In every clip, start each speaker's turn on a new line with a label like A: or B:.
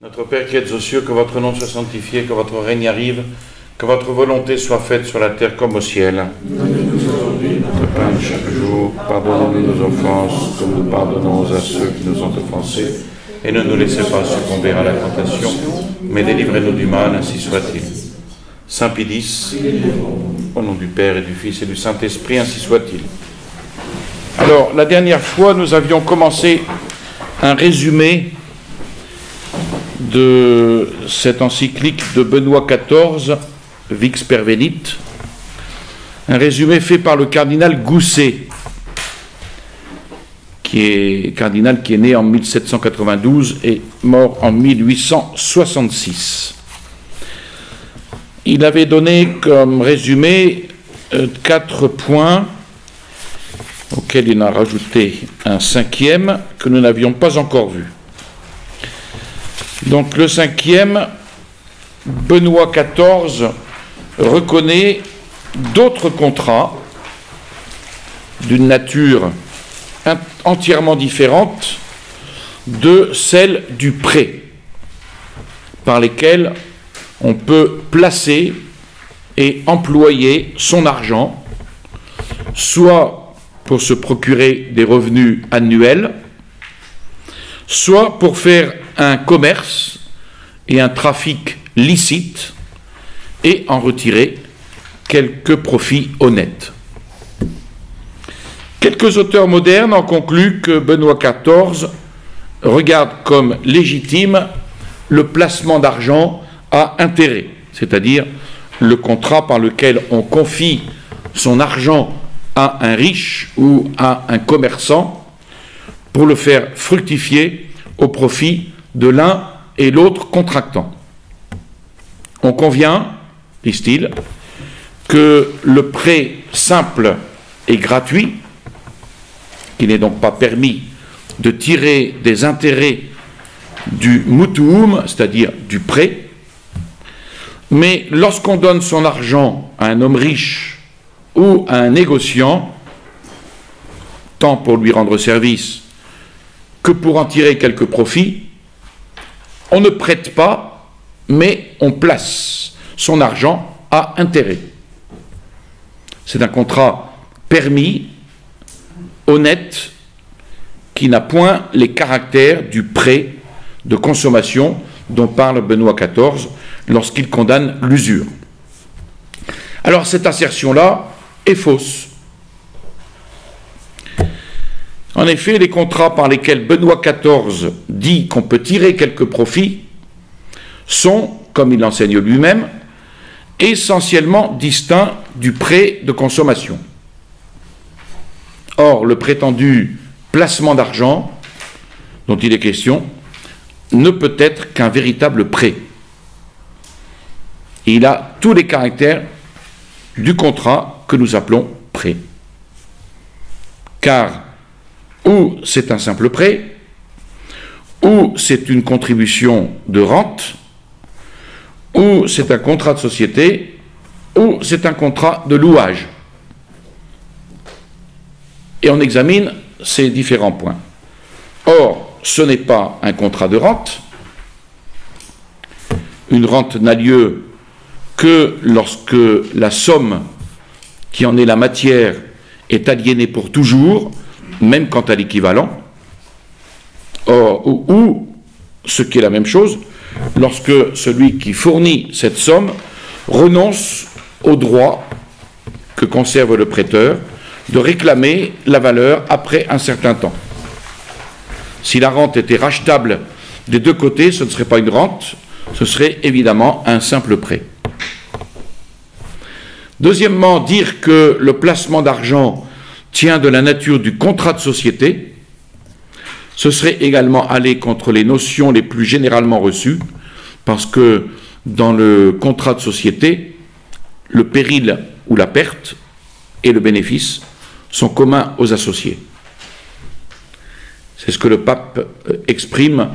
A: Notre Père qui êtes aux cieux, que votre nom soit sanctifié, que votre règne arrive, que votre volonté soit faite sur la terre comme au ciel.
B: Donnez-nous aujourd'hui notre pain de chaque jour.
A: Pardonnez-nous nos offenses, comme nous pardonnons à ceux qui nous ont offensés. Et ne nous laissez pas succomber à la tentation, mais délivrez-nous du mal, ainsi soit-il. Saint Pie X, au nom du Père et du Fils et du Saint-Esprit, ainsi soit-il. Alors, la dernière fois, nous avions commencé un résumé de cette encyclique de Benoît XIV, Vix Pervenit, un résumé fait par le cardinal Gousset, cardinal qui est né en 1792 et mort en 1866. Il avait donné comme résumé 4 points, auxquels il en a rajouté un 5e que nous n'avions pas encore vu. Donc le 5e, Benoît XIV reconnaît d'autres contrats d'une nature entièrement différente de celle du prêt, par lesquels on peut placer et employer son argent, soit pour se procurer des revenus annuels, soit pour faire un commerce et un trafic licite et en retirer quelques profits honnêtes. Quelques auteurs modernes en concluent que Benoît XIV regarde comme légitime le placement d'argent à intérêt, c'est-à-dire le contrat par lequel on confie son argent à un riche ou à un commerçant pour le faire fructifier au profit de l'un et l'autre contractant. On convient, disent-ils, que le prêt simple et gratuit, qu'il n'est donc pas permis de tirer des intérêts du mutuum, c'est-à-dire du prêt, mais lorsqu'on donne son argent à un homme riche ou à un négociant, tant pour lui rendre service que pour en tirer quelques profits, on ne prête pas, mais on place son argent à intérêt. C'est un contrat permis, honnête, qui n'a point les caractères du prêt de consommation dont parle Benoît XIV lorsqu'il condamne l'usure. Alors cette assertion-là est fausse. En effet, les contrats par lesquels Benoît XIV dit qu'on peut tirer quelques profits sont, comme il l'enseigne lui-même, essentiellement distincts du prêt de consommation. Or, le prétendu placement d'argent dont il est question ne peut être qu'un véritable prêt. Et il a tous les caractères du contrat que nous appelons prêt. Car ou c'est un simple prêt, ou c'est une contribution de rente, ou c'est un contrat de société, ou c'est un contrat de louage. Et on examine ces différents points. Or, ce n'est pas un contrat de rente. Une rente n'a lieu que lorsque la somme qui en est la matière est aliénée pour toujours, même quant à l'équivalent, ou, ce qui est la même chose, lorsque celui qui fournit cette somme renonce au droit que conserve le prêteur de réclamer la valeur après un certain temps. Si la rente était rachetable des deux côtés, ce ne serait pas une rente, ce serait évidemment un simple prêt. Deuxièmement, dire que le placement d'argent tient de la nature du contrat de société, ce serait également aller contre les notions les plus généralement reçues, parce que dans le contrat de société, le péril ou la perte et le bénéfice sont communs aux associés. C'est ce que le pape exprime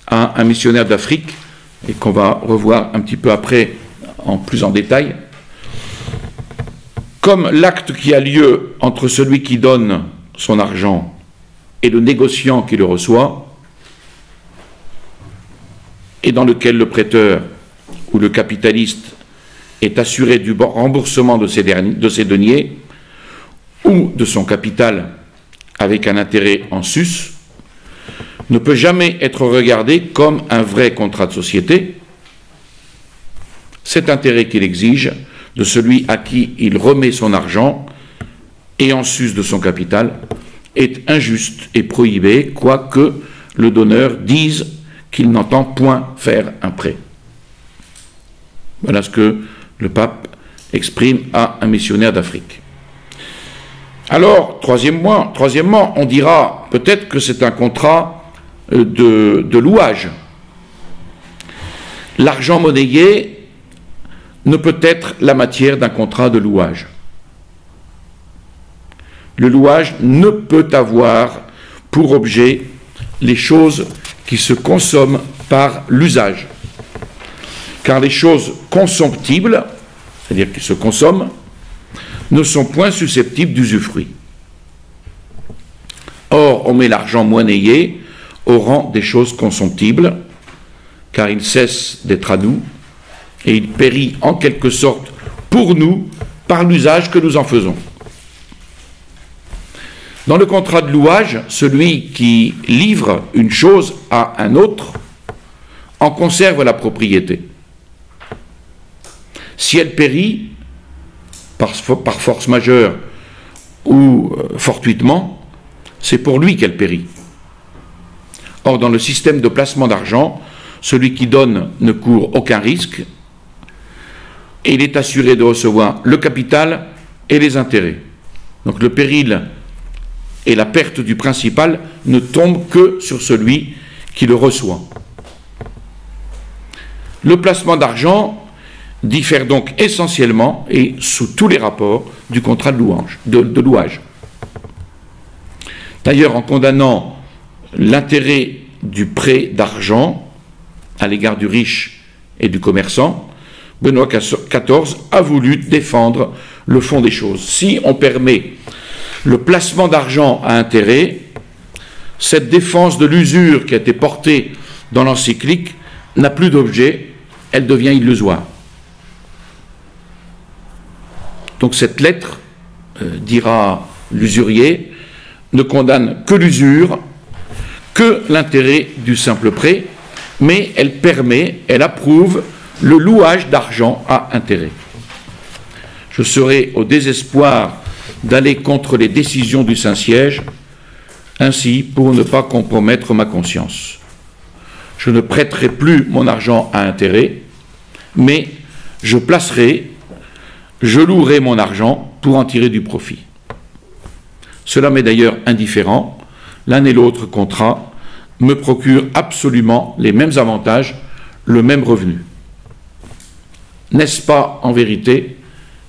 A: à un missionnaire d'Afrique, et qu'on va revoir un petit peu après plus en détail. Comme l'acte qui a lieu entre celui qui donne son argent et le négociant qui le reçoit et dans lequel le prêteur ou le capitaliste est assuré du remboursement de ses deniers ou de son capital avec un intérêt en sus, ne peut jamais être regardé comme un vrai contrat de société. Cet intérêt qu'il exige de celui à qui il remet son argent et en sus de son capital est injuste et prohibé, quoique le donneur dise qu'il n'entend point faire un prêt. Voilà ce que le pape exprime à un missionnaire d'Afrique. Alors, troisièmement, on dira peut-être que c'est un contrat de louage. L'argent monnayé ne peut être la matière d'un contrat de louage. Le louage ne peut avoir pour objet les choses qui se consomment par l'usage. Car les choses consomptibles, c'est-à-dire qui se consomment, ne sont point susceptibles d'usufruit. Or, on met l'argent monnayé au rang des choses consomptibles, car il cesse d'être à nous, et il périt en quelque sorte pour nous par l'usage que nous en faisons. Dans le contrat de louage, celui qui livre une chose à un autre en conserve la propriété. Si elle périt, par force majeure ou fortuitement, c'est pour lui qu'elle périt. Or, dans le système de placement d'argent, celui qui donne ne court aucun risque et il est assuré de recevoir le capital et les intérêts. Donc le péril et la perte du principal ne tombent que sur celui qui le reçoit. Le placement d'argent diffère donc essentiellement et sous tous les rapports du contrat de louage. D'ailleurs, en condamnant l'intérêt du prêt d'argent à l'égard du riche et du commerçant, Benoît XIV a voulu défendre le fond des choses. Si on permet le placement d'argent à intérêt, cette défense de l'usure qui a été portée dans l'encyclique n'a plus d'objet, elle devient illusoire. Donc cette lettre, dira l'usurier, ne condamne que l'usure, que l'intérêt du simple prêt, mais elle approuve le louage d'argent à intérêt. Je serai au désespoir d'aller contre les décisions du Saint-Siège, ainsi pour ne pas compromettre ma conscience. Je ne prêterai plus mon argent à intérêt, mais je louerai mon argent pour en tirer du profit. Cela m'est d'ailleurs indifférent, l'un et l'autre contrat me procurent absolument les mêmes avantages, le même revenu. N'est-ce pas en vérité,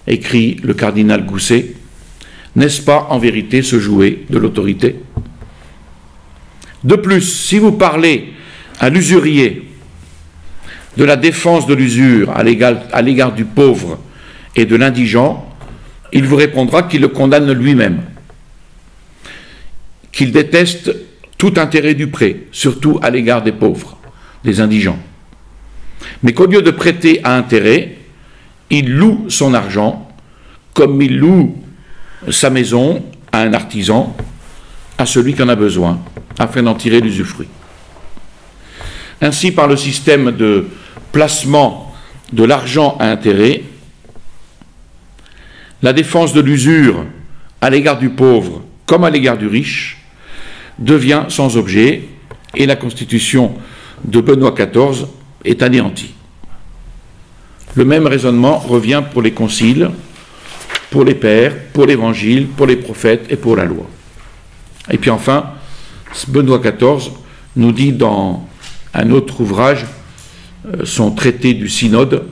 A: écrit le cardinal Gousset, n'est-ce pas en vérité se jouer de l'autorité? De plus, si vous parlez à l'usurier de la défense de l'usure à l'égard du pauvre et de l'indigent, il vous répondra qu'il le condamne lui-même, qu'il déteste tout intérêt du prêt, surtout à l'égard des pauvres, des indigents. Mais qu'au lieu de prêter à intérêt, il loue son argent comme il loue sa maison à un artisan, à celui qui en a besoin, afin d'en tirer l'usufruit. Ainsi, par le système de placement de l'argent à intérêt, la défense de l'usure à l'égard du pauvre comme à l'égard du riche devient sans objet et la constitution de Benoît XIV est anéantie. Le même raisonnement revient pour les conciles, pour les pères, pour l'évangile, pour les prophètes et pour la loi. Et puis enfin, Benoît XIV nous dit dans un autre ouvrage, son traité du synode,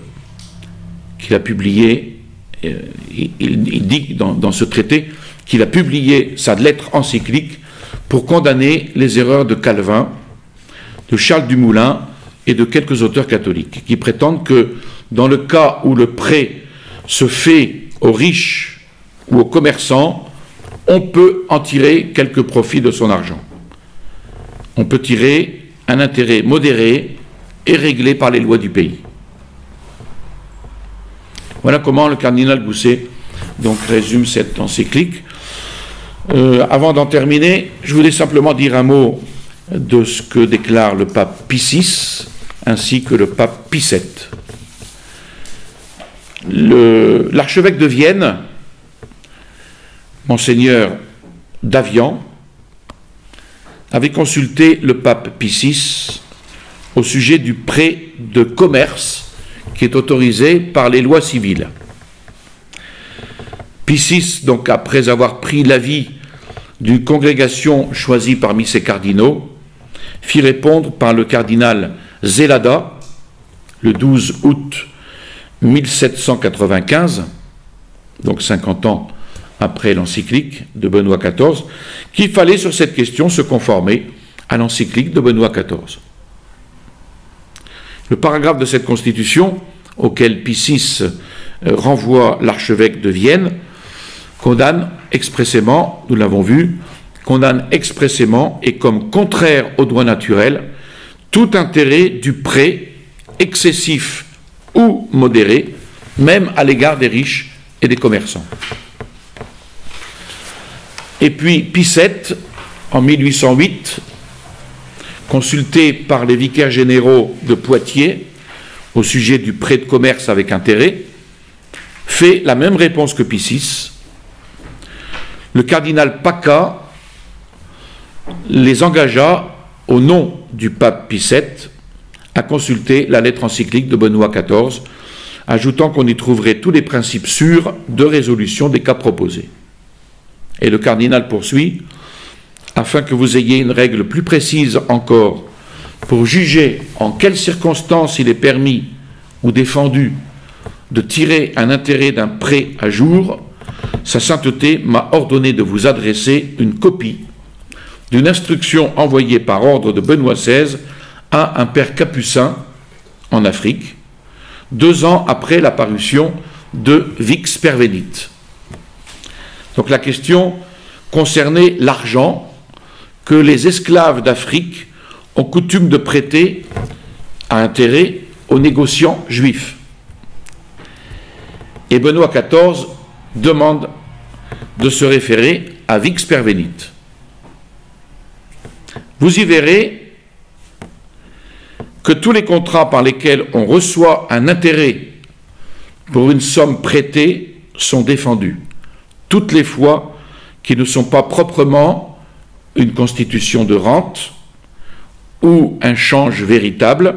A: qu'il a publié, il dit dans ce traité qu'il a publié sa lettre encyclique pour condamner les erreurs de Calvin, de Charles Dumoulin et de quelques auteurs catholiques, qui prétendent que dans le cas où le prêt se fait aux riches ou aux commerçants, on peut en tirer quelques profits de son argent. On peut tirer un intérêt modéré est réglé par les lois du pays. Voilà comment le cardinal Gousset donc résume cette encyclique. Avant d'en terminer, je voulais simplement dire un mot de ce que déclare le pape Pie VI ainsi que le pape Pie VII. L'archevêque de Vienne, Monseigneur Davian, avait consulté le pape Pie VI au sujet du prêt de commerce qui est autorisé par les lois civiles. Pie VI, donc après avoir pris l'avis d'une congrégation choisie parmi ses cardinaux, fit répondre par le cardinal Zelada, le 12 août 1795, donc 50 ans après l'encyclique de Benoît XIV, qu'il fallait sur cette question se conformer à l'encyclique de Benoît XIV. Le paragraphe de cette constitution, auquel Pie VI renvoie l'archevêque de Vienne, condamne expressément, nous l'avons vu, condamne expressément et comme contraire au droit naturel tout intérêt du prêt excessif ou modéré, même à l'égard des riches et des commerçants. Et puis Pie VII, en 1808, consulté par les vicaires généraux de Poitiers au sujet du prêt de commerce avec intérêt, fait la même réponse que Pie VI. Le cardinal Pacca les engagea, au nom du pape Pie VII, à consulter la lettre encyclique de Benoît XIV, ajoutant qu'on y trouverait tous les principes sûrs de résolution des cas proposés. Et le cardinal poursuit, afin que vous ayez une règle plus précise encore pour juger en quelles circonstances il est permis ou défendu de tirer un intérêt d'un prêt à jour, Sa Sainteté m'a ordonné de vous adresser une copie d'une instruction envoyée par ordre de Benoît XVI à un père capucin en Afrique, 2 ans après la parution de Vix Pervenit. Donc la question concernait l'argent que les esclaves d'Afrique ont coutume de prêter à intérêt aux négociants juifs. Et Benoît XIV demande de se référer à Vix Pervenit. Vous y verrez que tous les contrats par lesquels on reçoit un intérêt pour une somme prêtée sont défendus, toutes les fois qui ne sont pas proprement une constitution de rente ou un change véritable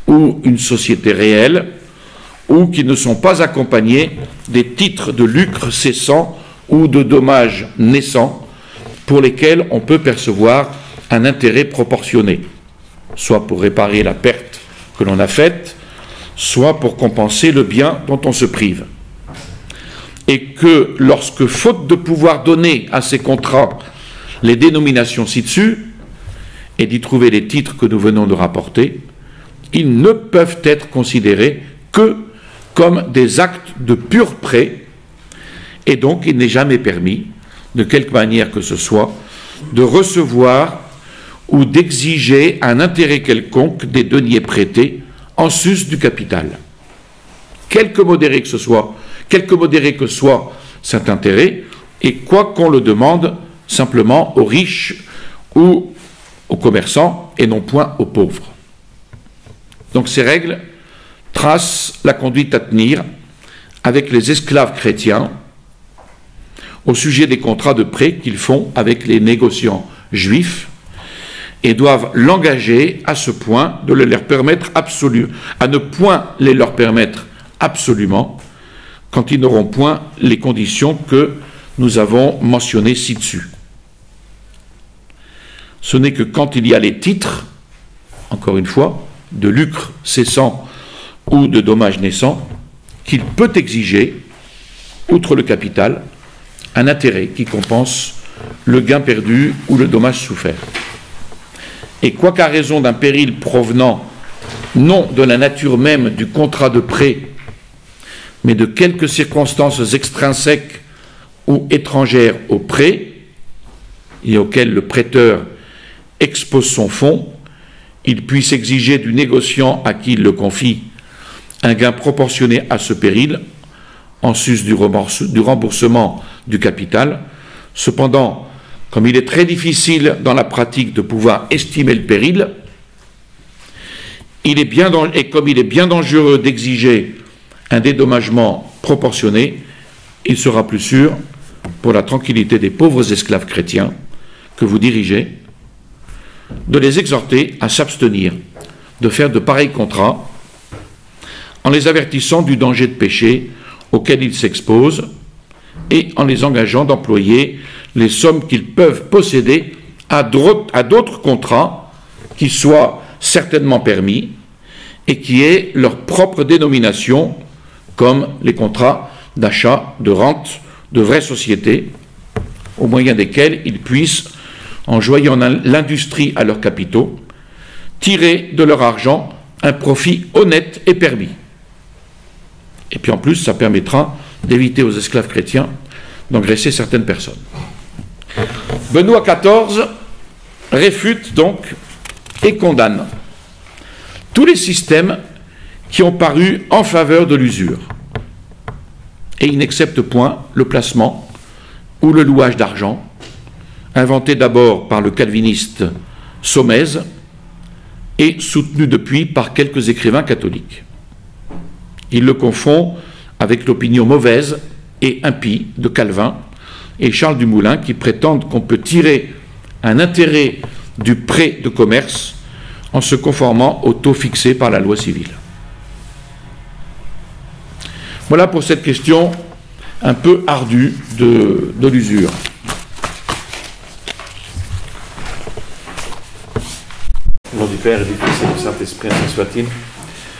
A: ou une société réelle, ou qui ne sont pas accompagnés des titres de lucre cessant ou de dommages naissants pour lesquels on peut percevoir un intérêt proportionné, soit pour réparer la perte que l'on a faite, soit pour compenser le bien dont on se prive. Et que lorsque, faute de pouvoir donner à ces contrats les dénominations ci-dessus, et d'y trouver les titres que nous venons de rapporter, ils ne peuvent être considérés que comme des actes de pur prêt, et donc il n'est jamais permis, de quelque manière que ce soit, de recevoir ou d'exiger un intérêt quelconque des deniers prêtés en sus du capital. Quelque modéré que soit cet intérêt, et quoi qu'on le demande simplement aux riches ou aux commerçants, et non point aux pauvres. Donc ces règles tracent la conduite à tenir avec les esclaves chrétiens au sujet des contrats de prêt qu'ils font avec les négociants juifs, et doivent l'engager à ce point de le leur permettre à ne point les leur permettre absolument quand ils n'auront point les conditions que nous avons mentionnées ci-dessus. Ce n'est que quand il y a les titres, encore une fois, de lucre cessant ou de dommages naissants, qu'il peut exiger, outre le capital, un intérêt qui compense le gain perdu ou le dommage souffert. Et quoi qu'à raison d'un péril provenant non de la nature même du contrat de prêt, mais de quelques circonstances extrinsèques ou étrangères au prêt, et auxquelles le prêteur expose son fonds, il puisse exiger du négociant à qui il le confie un gain proportionné à ce péril, en sus du remboursement du capital. Cependant, comme il est très difficile dans la pratique de pouvoir estimer le péril, et comme il est bien dangereux d'exiger un dédommagement proportionné, il sera plus sûr, pour la tranquillité des pauvres esclaves chrétiens que vous dirigez, de les exhorter à s'abstenir de faire de pareils contrats en les avertissant du danger de péché auquel ils s'exposent et en les engageant d'employer les sommes qu'ils peuvent posséder à d'autres contrats qui soient certainement permis et qui aient leur propre dénomination, comme les contrats d'achat, de rente, de vraies sociétés, au moyen desquels ils puissent, en joignant l'industrie à leurs capitaux, tirer de leur argent un profit honnête et permis. Et puis en plus, ça permettra d'éviter aux esclaves chrétiens d'engraisser certaines personnes. Benoît XIV réfute donc et condamne tous les systèmes qui ont paru en faveur de l'usure. Et il n'accepte point le placement ou le louage d'argent, inventé d'abord par le calviniste Saumaise et soutenu depuis par quelques écrivains catholiques. Il le confond avec l'opinion mauvaise et impie de Calvin et Charles Dumoulin, qui prétendent qu'on peut tirer un intérêt du prêt de commerce en se conformant au taux fixé par la loi civile. Voilà pour cette question un peu ardue de l'usure. Au nom du Père et du Fils et du Saint-Esprit, ainsi soit-il.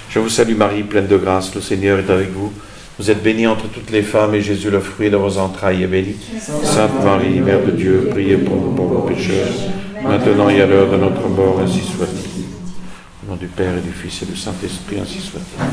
A: Je vous salue Marie, pleine de grâce, le Seigneur est avec vous. Vous êtes bénie entre toutes les femmes, et Jésus, le fruit de vos entrailles, est béni. Sainte Marie, Mère de Dieu, priez pour nous pauvres pécheurs, maintenant et à l'heure de notre mort, ainsi soit-il. Au nom du Père et du Fils et du Saint-Esprit, ainsi soit-il.